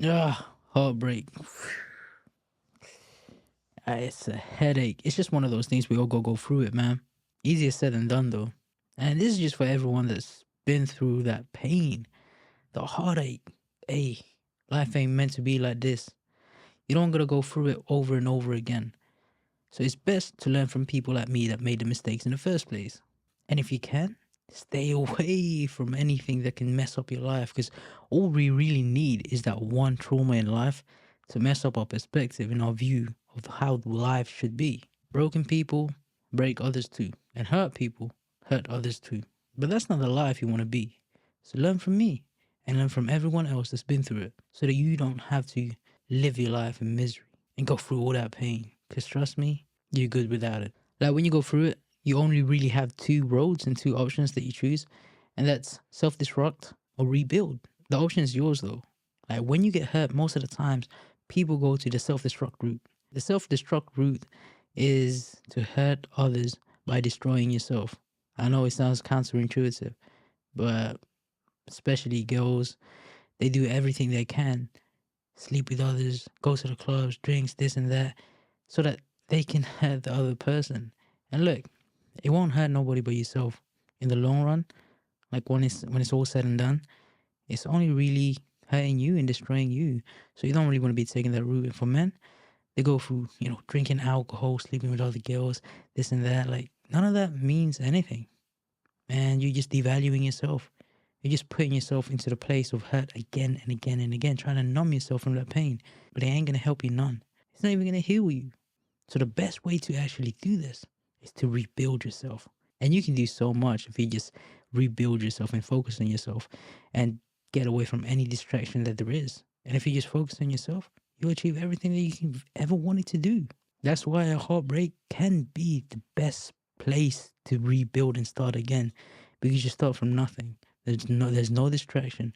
Heartbreak. It's a headache. It's just one of those things we all go through it, man. Easier said than done, though. And this is just for everyone that's been through that pain, the heartache. Hey, life ain't meant to be like this. You don't gotta go through it over and over again. So it's best to learn from people like me that made the mistakes in the first place. And if you can, stay away from anything that can mess up your life, because all we really need is that one trauma in life to mess up our perspective and our view of how life should be. Broken people break others too, and hurt people hurt others too. But that's not the life you want to be. So learn from me and learn from everyone else that's been through it, so that you don't have to live your life in misery and go through all that pain. Because trust me, you're good without it. Like when you go through it, you only really have two roads and two options that you choose, and that's self-destruct or rebuild. The option is yours though. Like when you get hurt, most of the times people go to the self-destruct route. The self-destruct route is to hurt others by destroying yourself. I know it sounds counterintuitive, but especially girls, they do everything they can, sleep with others, go to the clubs, drinks, this and that, so that they can hurt the other person. And look, it won't hurt nobody but yourself in the long run. Like when it's all said and done, it's only really hurting you and destroying you. So you don't really want to be taking that route. And for men, they go through, drinking alcohol, sleeping with other girls, this and that. Like none of that means anything. Man, you're just devaluing yourself. You're just putting yourself into the place of hurt again and again and again, trying to numb yourself from that pain. But it ain't gonna help you none. It's not even gonna heal you. So the best way to actually do this is to rebuild yourself. And you can do so much if you just rebuild yourself and focus on yourself and get away from any distraction that there is. And if you just focus on yourself, you'll achieve everything that you can ever wanted to do. That's why a heartbreak can be the best place to rebuild and start again, because you start from nothing. There's no distraction,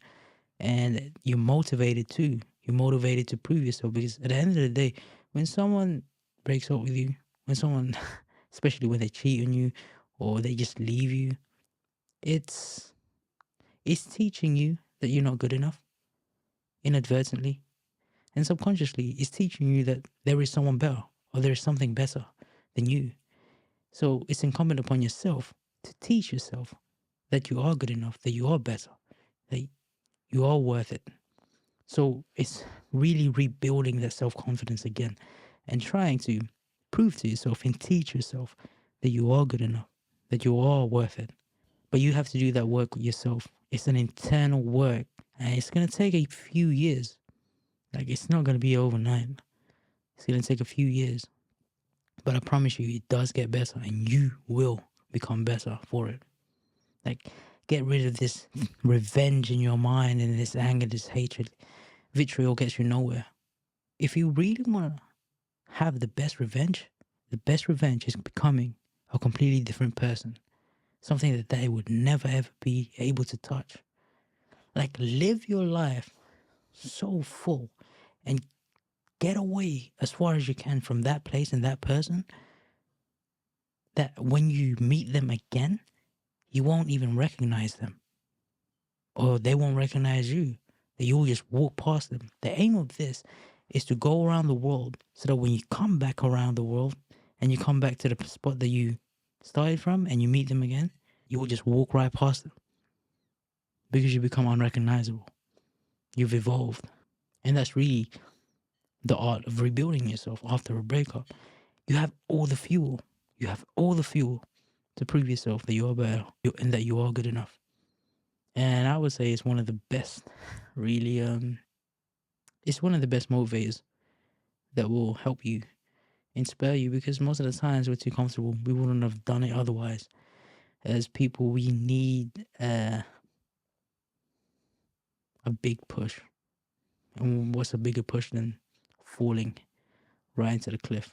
and you're motivated too. You're motivated to prove yourself, because at the end of the day, when someone breaks up with you, when someone, especially when they cheat on you or they just leave you, it's teaching you that you're not good enough inadvertently, and subconsciously it's teaching you that there is someone better, or there is something better than you. So it's incumbent upon yourself to teach yourself that you are good enough, that you are better, that you are worth it. So it's really rebuilding that self-confidence again and trying to prove to yourself and teach yourself that you are good enough, that you are worth it. But you have to do that work with yourself. It's an internal work, and it's going to take a few years. Like, it's not going to be overnight. It's going to take a few years. But I promise you, it does get better, and you will become better for it. Like, get rid of this revenge in your mind and this anger, this hatred. Vitriol gets you nowhere. If you really want to have the best revenge is becoming a completely different person. Something that they would never ever be able to touch. Like, live your life so full and get away as far as you can from that place and that person, that when you meet them again, you won't even recognize them, or they won't recognize you. That you'll just walk past them. The aim of this is to go around the world, so that when you come back around the world and you come back to the spot that you started from and you meet them again, you will just walk right past them, because you become unrecognizable. You've evolved. And that's really the art of rebuilding yourself after a breakup. You have all the fuel. You have all the fuel to prove yourself that you are better and that you are good enough. And I would say it's one of the best, really, it's one of the best motivators that will help you, inspire you, because most of the times we're too comfortable. We wouldn't have done it otherwise. As people, we need a big push. And what's a bigger push than falling right into the cliff?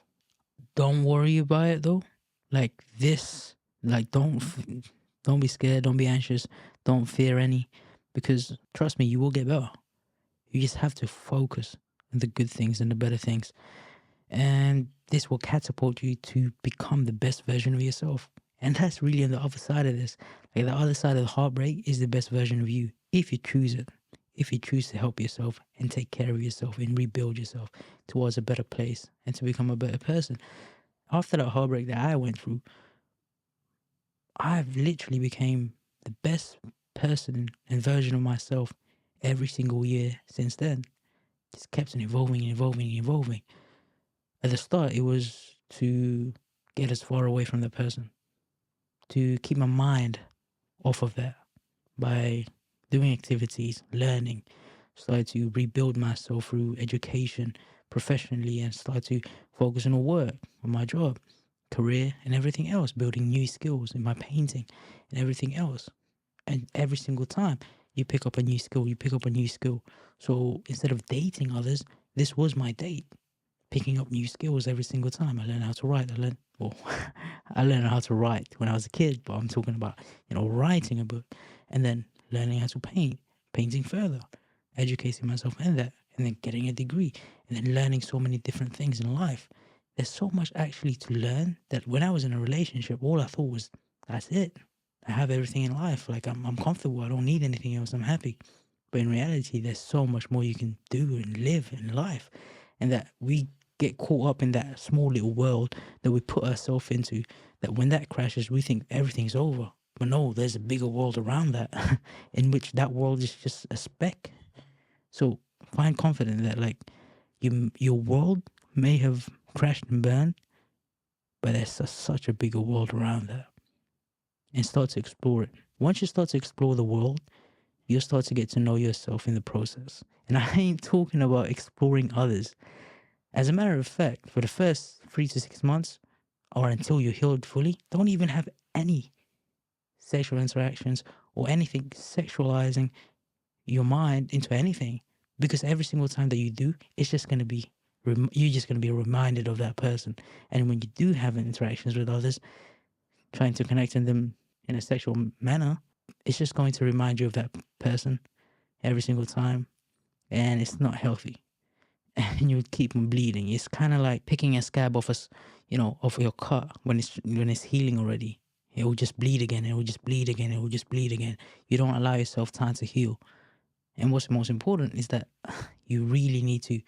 Don't worry about it though. Like this, like don't be scared, don't be anxious, don't fear any, because trust me, you will get better. You just have to focus on the good things and the better things. And this will catapult you to become the best version of yourself. And that's really on the other side of this. Like, the other side of the heartbreak is the best version of you, if you choose it. if you choose to help yourself and take care of yourself and rebuild yourself towards a better place and to become a better person. After that heartbreak that I went through, I've literally became the best person and version of myself every single year since then. Just kept on evolving and evolving and evolving. At the start, it was to get as far away from the person, to keep my mind off of that by doing activities, learning, started to rebuild myself through education professionally and start to focus on work, on my job, career and everything else, building new skills in my painting and everything else. And every single time you pick up a new skill, you pick up a new skill. So instead of dating others, this was my date. Picking up new skills every single time. I learned how to write. I learned how to write when I was a kid, but I'm talking about, writing a book and then learning how to paint, painting further, educating myself in that, and then getting a degree, and then learning so many different things in life. There's so much actually to learn that when I was in a relationship, all I thought was, that's it. I have everything in life. Like I'm comfortable. I don't need anything else. I'm happy. But in reality, there's so much more you can do and live in life. And that we get caught up in that small little world that we put ourselves into, that when that crashes, we think everything's over. But no, there's a bigger world around that in which that world is just a speck. So find confidence that like your world may have crashed and burned, but there's such a bigger world around that. And start to explore it. Once you start to explore the world, you'll start to get to know yourself in the process. And I ain't talking about exploring others. As a matter of fact, for the first 3 to 6 months, or until you're healed fully, don't even have any sexual interactions or anything sexualizing your mind into anything. Because every single time that you do, it's just going to be, you're just going to be reminded of that person. And when you do have interactions with others, trying to connect with them in a sexual manner, it's just going to remind you of that person every single time. And it's not healthy. And you would keep on bleeding. It's kind of like picking a scab off off your cut when it's healing already. It will just bleed again. It will just bleed again. It will just bleed again. You don't allow yourself time to heal. And what's most important is that you really need to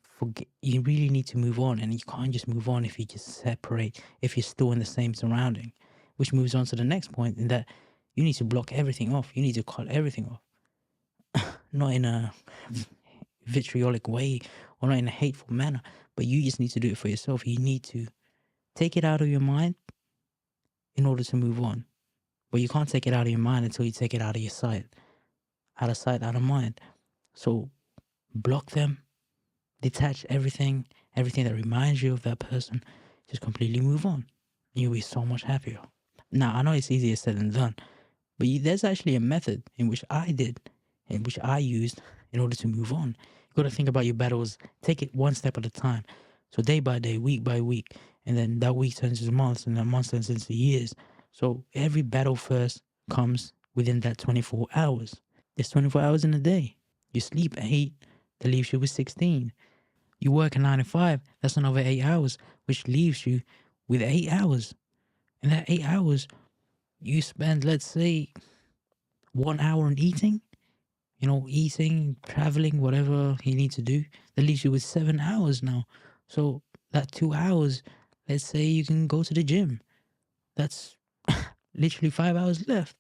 forget. You really need to move on, and you can't just move on if you just separate. If you're still in the same surrounding, which moves on to the next point, in that you need to block everything off. You need to cut everything off, not in a vitriolic way or not in a hateful manner, but you just need to do it for yourself. You need to take it out of your mind in order to move on. But you can't take it out of your mind until you take it out of your sight. Out of sight, out of mind. So block them, detach everything that reminds you of that person, just completely move on. You'll be so much happier. Now, I know it's easier said than done, but there's actually a method in which I did, in which I used in order to move on. You got to think about your battles. Take it one step at a time. So day by day, week by week, and then that week turns into months, and that month turns into years. So every battle first comes within that 24 hours. There's 24 hours in a day. You sleep 8, that leaves you with 16. You work a 9 to 5, that's another 8 hours, which leaves you with 8 hours. And that 8 hours, you spend, let's say, 1 hour on eating, eating, traveling, whatever you need to do. That leaves you with 7 hours now. So that 2 hours, let's say you can go to the gym. That's literally 5 hours left.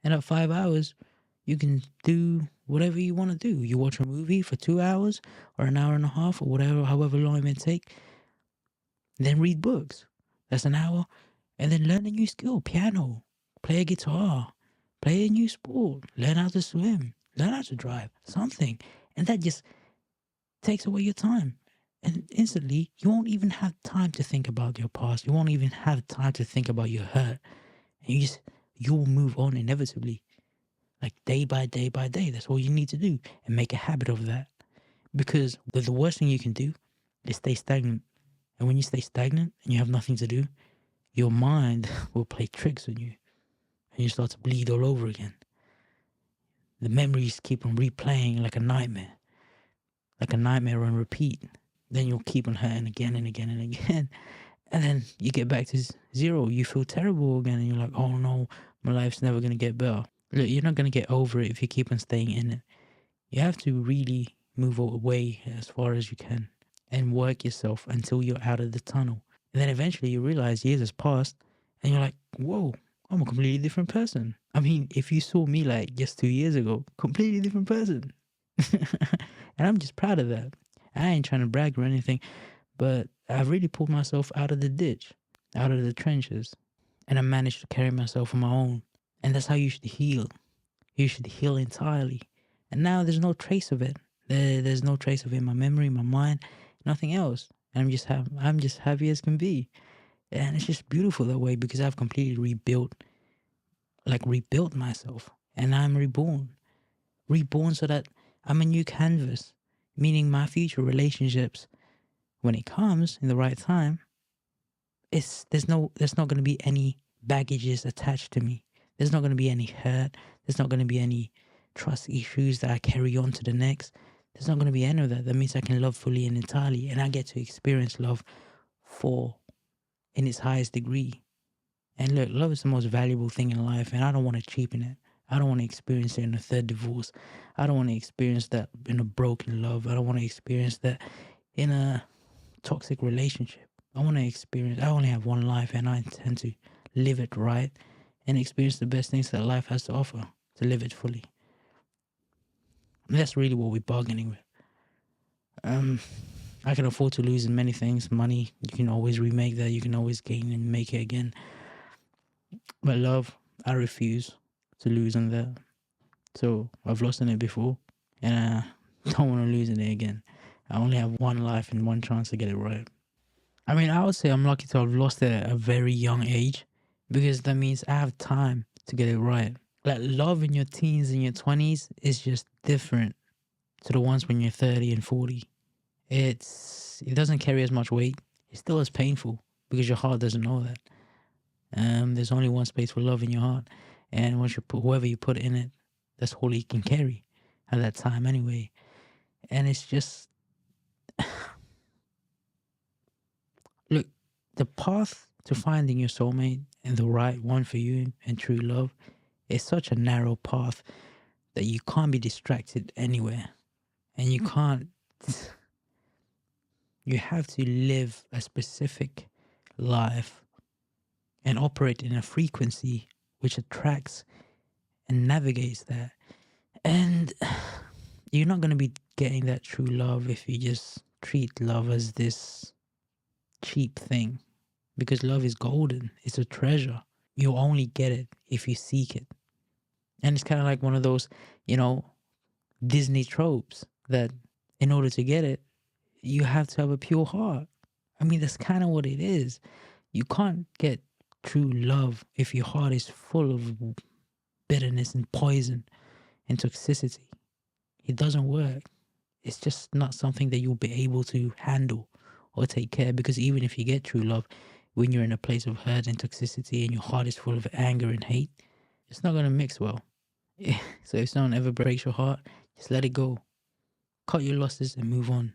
And at 5 hours, you can do whatever you want to do. You watch a movie for 2 hours or an hour and a half or whatever, however long it may take. Then read books. That's an hour. And then learn a new skill, piano, play a guitar, play a new sport, learn how to swim, learn how to drive, something. And that just takes away your time. And instantly, you won't even have time to think about your past. You won't even have time to think about your hurt. And you'll move on inevitably. Like day by day by day. That's all you need to do. And make a habit of that. Because the worst thing you can do is stay stagnant. And when you stay stagnant and you have nothing to do, your mind will play tricks on you. And you start to bleed all over again. The memories keep on replaying like a nightmare. Like a nightmare on repeat. Then you'll keep on hurting again and again and again. And then you get back to zero. You feel terrible again. And you're like, oh no, my life's never going to get better. Look, you're not going to get over it if you keep on staying in it. You have to really move away as far as you can and work yourself until you're out of the tunnel. And then eventually you realize years has passed and you're like, whoa, I'm a completely different person. I mean, if you saw me like just 2 years ago, completely different person. And I'm just proud of that. I ain't trying to brag or anything, but I've really pulled myself out of the ditch, out of the trenches, and I managed to carry myself on my own. And that's how you should heal. You should heal entirely. And now there's no trace of it. There's no trace of it in my memory, my mind, nothing else. And I'm just happy as can be. And it's just beautiful that way because I've completely rebuilt myself. And I'm reborn. Reborn so that I'm a new canvas. Meaning my future relationships, when it comes in the right time, there's not gonna be any baggages attached to me. There's not gonna be any hurt. There's not gonna be any trust issues that I carry on to the next. There's not gonna be any of that. That means I can love fully and entirely, and I get to experience love for in its highest degree. And look, love is the most valuable thing in life, and I don't want to cheapen it. I don't want to experience it in a third divorce. I don't want to experience that in a broken love. I don't want to experience that in a toxic relationship. I only have one life and I intend to live it right and experience the best things that life has to offer, to live it fully. And that's really what we're bargaining with. I can afford to lose in many things. Money, you can always remake that. You can always gain and make it again. But love, I refuse to lose on that. So I've lost in it before and I don't want to lose in it again. I only have one life and one chance to get it right. I mean, I would say I'm lucky to have lost it at a very young age because that means I have time to get it right. Like love in your teens and your 20s is just different to the ones when you're 30 and 40. It doesn't carry as much weight. It's still as painful because your heart doesn't know that. There's only one space for love in your heart, and once you put whoever you put in it, that's all he can carry at that time anyway. And it's just look, the path to finding your soulmate and the right one for you and true love is such a narrow path that you can't be distracted anywhere, and you can't. You have to live a specific life and operate in a frequency which attracts and navigates that. And you're not going to be getting that true love if you just treat love as this cheap thing. Because love is golden. It's a treasure. You'll only get it if you seek it. And it's kind of like one of those, Disney tropes that in order to get it, you have to have a pure heart. I mean, that's kind of what it is. You can't get true love if your heart is full of bitterness and poison and toxicity. It doesn't work. It's just not something that you'll be able to handle or take care, because even if you get true love, when you're in a place of hurt and toxicity and your heart is full of anger and hate, it's not going to mix well. So if someone ever breaks your heart, just let it go. Cut your losses and move on.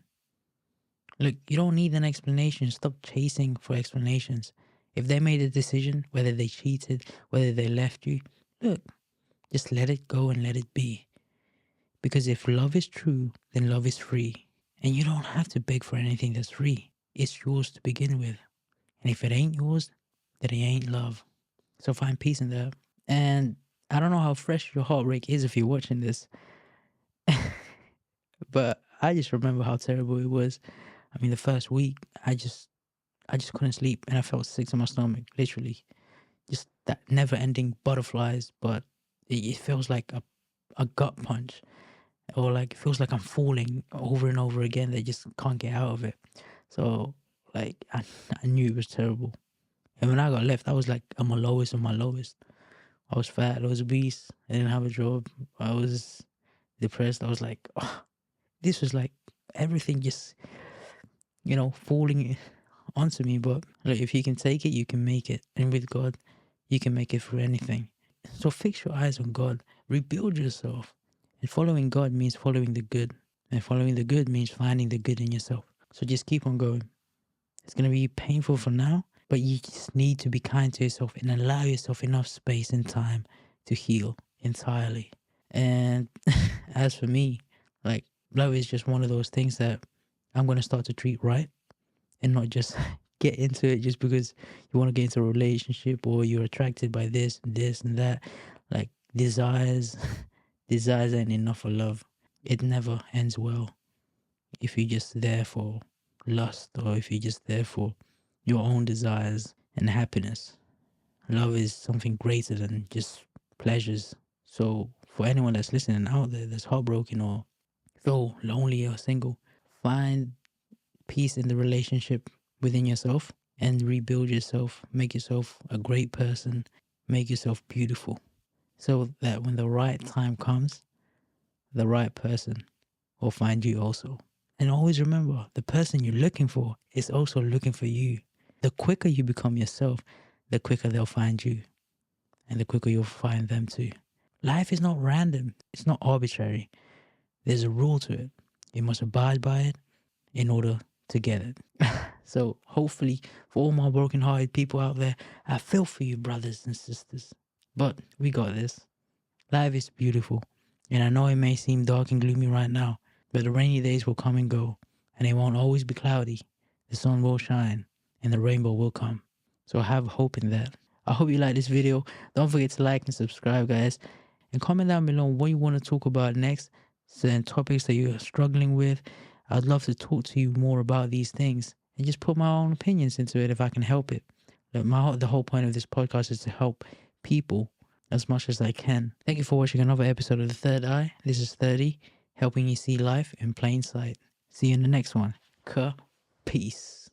Look, you don't need an explanation. Stop chasing for explanations. If they made a decision, whether they cheated, whether they left you, look, just let it go and let it be. Because if love is true, then love is free. And you don't have to beg for anything that's free. It's yours to begin with. And if it ain't yours, then it ain't love. So find peace in that. And I don't know how fresh your heartbreak is if you're watching this. But I just remember how terrible it was. I mean, the first week, I just couldn't sleep and I felt sick to my stomach, literally. Just that never-ending butterflies, but it feels like a gut punch. Or like, it feels like I'm falling over and over again. They just can't get out of it. So, like, I knew it was terrible. And when I got left, I was like at my lowest of my lowest. I was fat, I was obese, I didn't have a job, I was depressed. I was like, oh, this was like everything just, falling onto me. But like, if you can take it, you can make it. And with God, you can make it through anything. So fix your eyes on God, rebuild yourself. And following God means following the good. And following the good means finding the good in yourself. So just keep on going. It's going to be painful for now, but you just need to be kind to yourself and allow yourself enough space and time to heal entirely. And as for me, Love is just one of those things that I'm going to start to treat right and not just get into it just because you want to get into a relationship or you're attracted by this and that. Like desires, desires ain't enough for love. It never ends well if you're just there for lust or if you're just there for your own desires and happiness. Love is something greater than just pleasures. So for anyone that's listening out there that's heartbroken or feel lonely or single, find peace in the relationship within yourself and rebuild yourself. Make yourself a great person. Make yourself beautiful so that when the right time comes, the right person will find you also. And always remember, the person you're looking for is also looking for you. The quicker you become yourself, the quicker they'll find you. And the quicker you'll find them too. Life is not random. It's not arbitrary. There's a rule to it. You must abide by it in order to get it. So hopefully for all my broken-hearted people out there, I feel for you, brothers and sisters. But we got this. Life is beautiful. And I know it may seem dark and gloomy right now, but the rainy days will come and go. And it won't always be cloudy. The sun will shine and the rainbow will come. So have hope in that. I hope you like this video. Don't forget to like and subscribe, guys. And comment down below what you want to talk about next. Certain topics that you're struggling with. I'd love to talk to you more about these things and just put my own opinions into it if I can help it. The whole point of this podcast is to help people as much as I can. Thank you for watching another episode of The Third Eye. This is Thirdy, helping you see life in plain sight. See you in the next one. Peace.